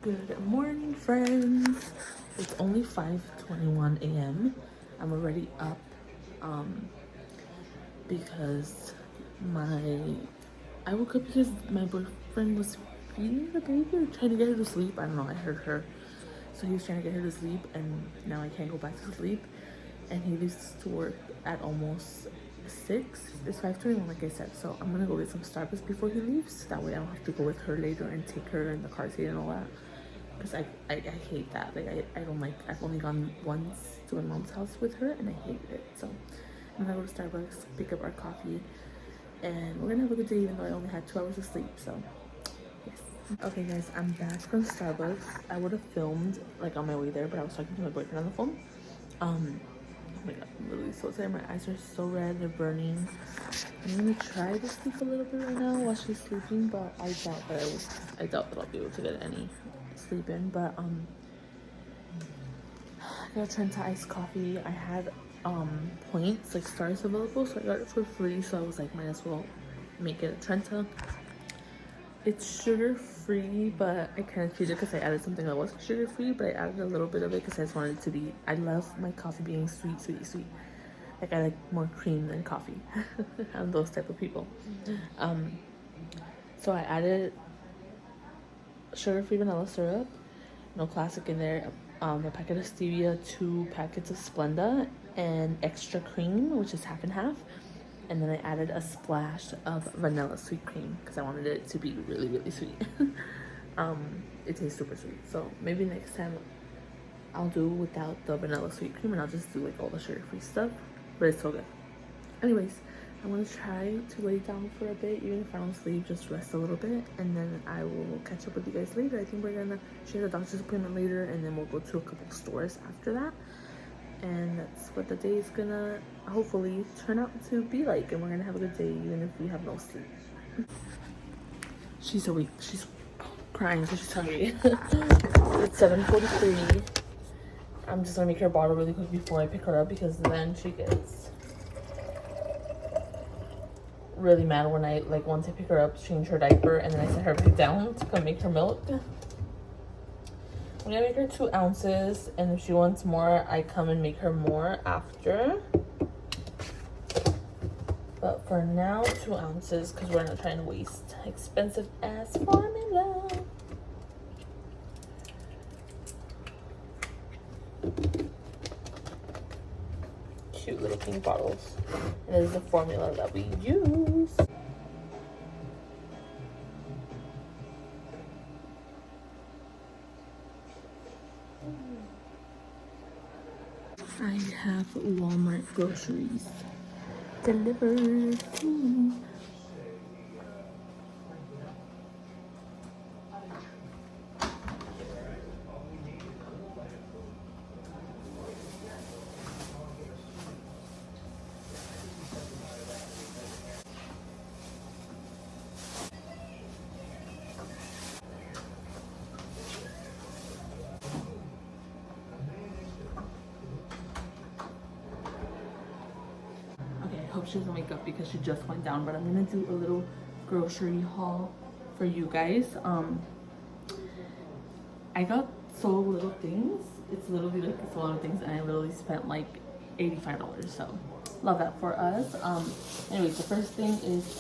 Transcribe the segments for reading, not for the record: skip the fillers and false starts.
Good morning, friends. It's only 5:21 a.m. I'm already up because I woke up because my boyfriend was feeding the baby or trying to get her to sleep. I don't know, I heard her. So he was trying to get her to sleep, and now I can't go back to sleep. And he leaves to work at almost 6. It's 5:21, like I said. So I'm gonna go get some Starbucks before he leaves. That way I don't have to go with her later and take her in the car seat and all that. Because I hate that. Like, I don't like, I've only gone once to my mom's house with her and I hated it. So I'm gonna go to Starbucks, pick up our coffee, and we're gonna have a good day even though I only had 2 hours of sleep. So yes. Okay guys, I'm back from Starbucks. I would have filmed like on my way there, but I was talking to my boyfriend on the phone. Oh my god, I'm literally so tired. My eyes are so red, they're burning. I'm gonna try to sleep a little bit right now while she's sleeping, but I doubt that I'll be able to get any sleep in. But I got a Trenta iced coffee. I had points, like stars available, so I got it for free. So I was like, might as well make it a Trenta. It's sugar free, but I kind of cheated because I added something that wasn't sugar free, but I added a little bit of it because I just wanted it to be, I love my coffee being sweet, sweet, sweet. Like, I like more cream than coffee. I'm those type of people. So I added sugar-free vanilla syrup, no classic in there, a packet of stevia, 2 packets of Splenda, and extra cream, which is half and half. And then I added a splash of vanilla sweet cream because I wanted it to be really, really sweet. It tastes super sweet. So maybe next time I'll do without the vanilla sweet cream and I'll just do like all the sugar-free stuff. But it's so good. Anyways, I'm gonna try to lay down for a bit, even if I don't sleep, just rest a little bit, and then I will catch up with you guys later. I think she has a doctor's appointment later, and then we'll go to a couple stores after that. And that's what the day is gonna hopefully turn out to be like, and we're gonna have a good day even if we have no sleep. She's awake. She's crying because she's hungry. It's 7:43. I'm just gonna make her a bottle really quick before I pick her up because then she gets really mad when I, like, once I pick her up, change her diaper, and then I set her back down to come make her milk. I'm gonna make her 2 ounces, and if she wants more, I come and make her more after. But for now, 2 ounces because we're not trying to waste expensive ass formula. Cute little pink bottles. And this is the formula that we use. I have Walmart groceries delivered to me. Okay, I hope she doesn't wake up because she just went down, but I'm gonna do a little grocery haul for you guys. I got so little things. It's literally like it's a lot of things, and I literally spent like $85. So love that for us. Anyways, the first thing is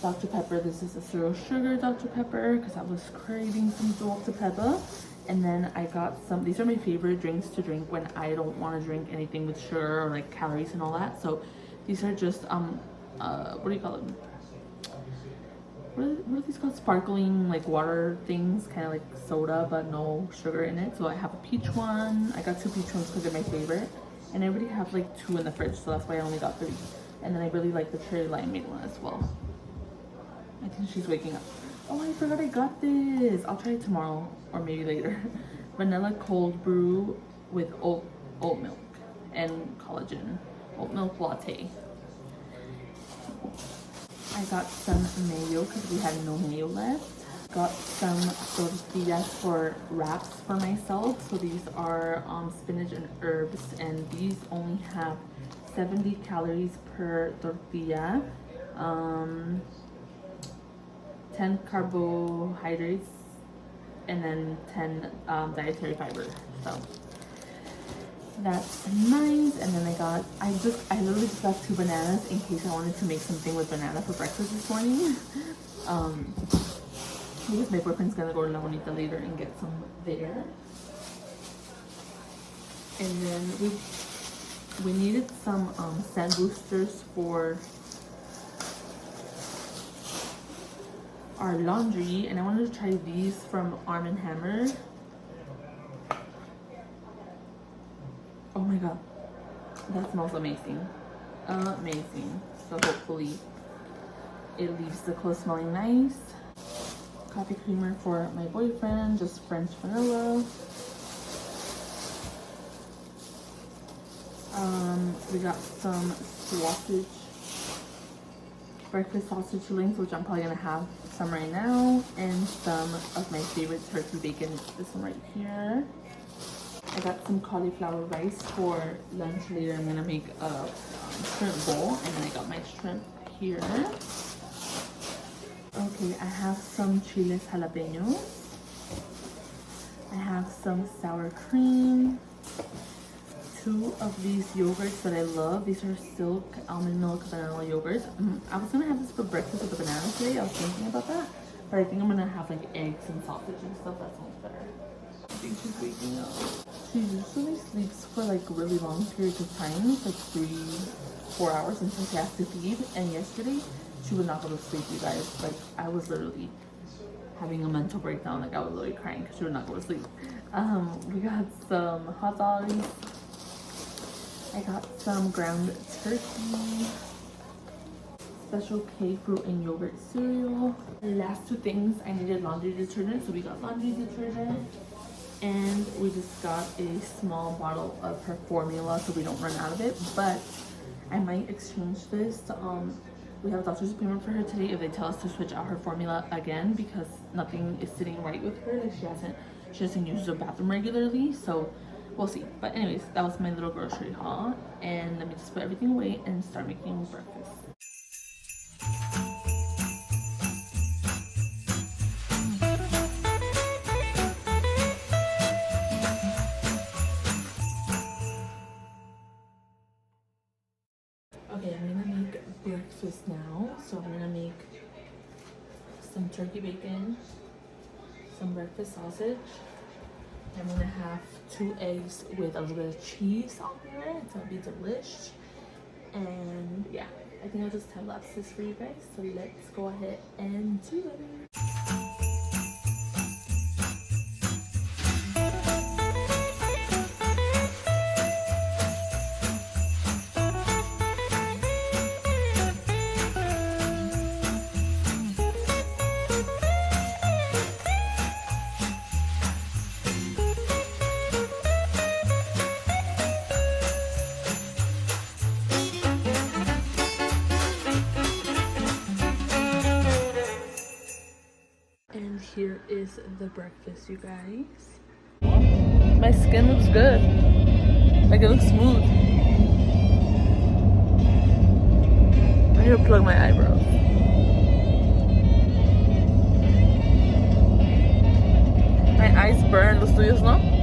Dr. Pepper. This is a 0 sugar Dr. Pepper because I was craving some Dr. Pepper. And then I got some, these are my favorite drinks to drink when I don't want to drink anything with sugar or like calories and all that. So these are just what do you call them? What are these called? Sparkling like water things, kind of like soda but no sugar in it. So I have a peach one. I got 2 peach ones because they're my favorite, and I already have like 2 in the fridge, so that's why I only got 3. And then I really like the cherry limeade one as well. I think she's waking up. Oh, I forgot I got this. I'll try it tomorrow or maybe later. Vanilla cold brew with oat milk and collagen. Oat milk latte. I got some mayo because we had no mayo left. Got some tortillas for wraps for myself. So these are spinach and herbs, and these only have 70 calories per tortilla. 10 carbohydrates and then 10 dietary fiber. So that's nice. And then I literally just got 2 bananas in case I wanted to make something with banana for breakfast this morning. Because my boyfriend's gonna go to La Bonita later and get some there. And then we needed some sand boosters for our laundry, and I wanted to try these from Arm & Hammer. Oh my god, that smells amazing. Amazing. So hopefully it leaves the clothes smelling nice. Coffee creamer for my boyfriend, just French vanilla. We got some breakfast sausage links, which I'm probably gonna have some right now, and some of my favorite turkey bacon, this one right here. I got some cauliflower rice for lunch later. I'm gonna make a shrimp bowl, and then I got my shrimp here. Okay, I have some chiles jalapenos. I have some sour cream. 2 of these yogurts that I love. These are Silk almond milk vanilla yogurts. I was gonna have this for breakfast with the banana today. I was thinking about that, but I think I'm gonna have like eggs and sausage and stuff. That sounds better. I think she's waking up. She usually sleeps for like really long periods of time, like 3-4 hours until she has to feed. And yesterday, she would not go to sleep, you guys. Like, I was literally having a mental breakdown. Like, I was literally crying because she would not go to sleep. We got some hot dogs. I got some ground turkey, Special K fruit and yogurt cereal. The last 2 things, I needed laundry detergent, so we got laundry detergent. And we just got a small bottle of her formula so we don't run out of it. But I might exchange this. We have a doctor's appointment for her today if they tell us to switch out her formula again, because nothing is sitting right with her. Like, she doesn't use the bathroom regularly, so we'll see. But anyways, that was my little grocery haul, and let me just put everything away and start making breakfast. Okay, I'm gonna make breakfast now. So I'm gonna make some turkey bacon, some breakfast sausage. I'm gonna have 2 eggs with a little bit of cheese on there. It's gonna be delish. And yeah, I think I'll just time lapse this for you guys. So let's go ahead and do it. And here is the breakfast, you guys. My skin looks good. Like, it looks smooth. I need to plug my eyebrows. My eyes burn. Los tuyos, no?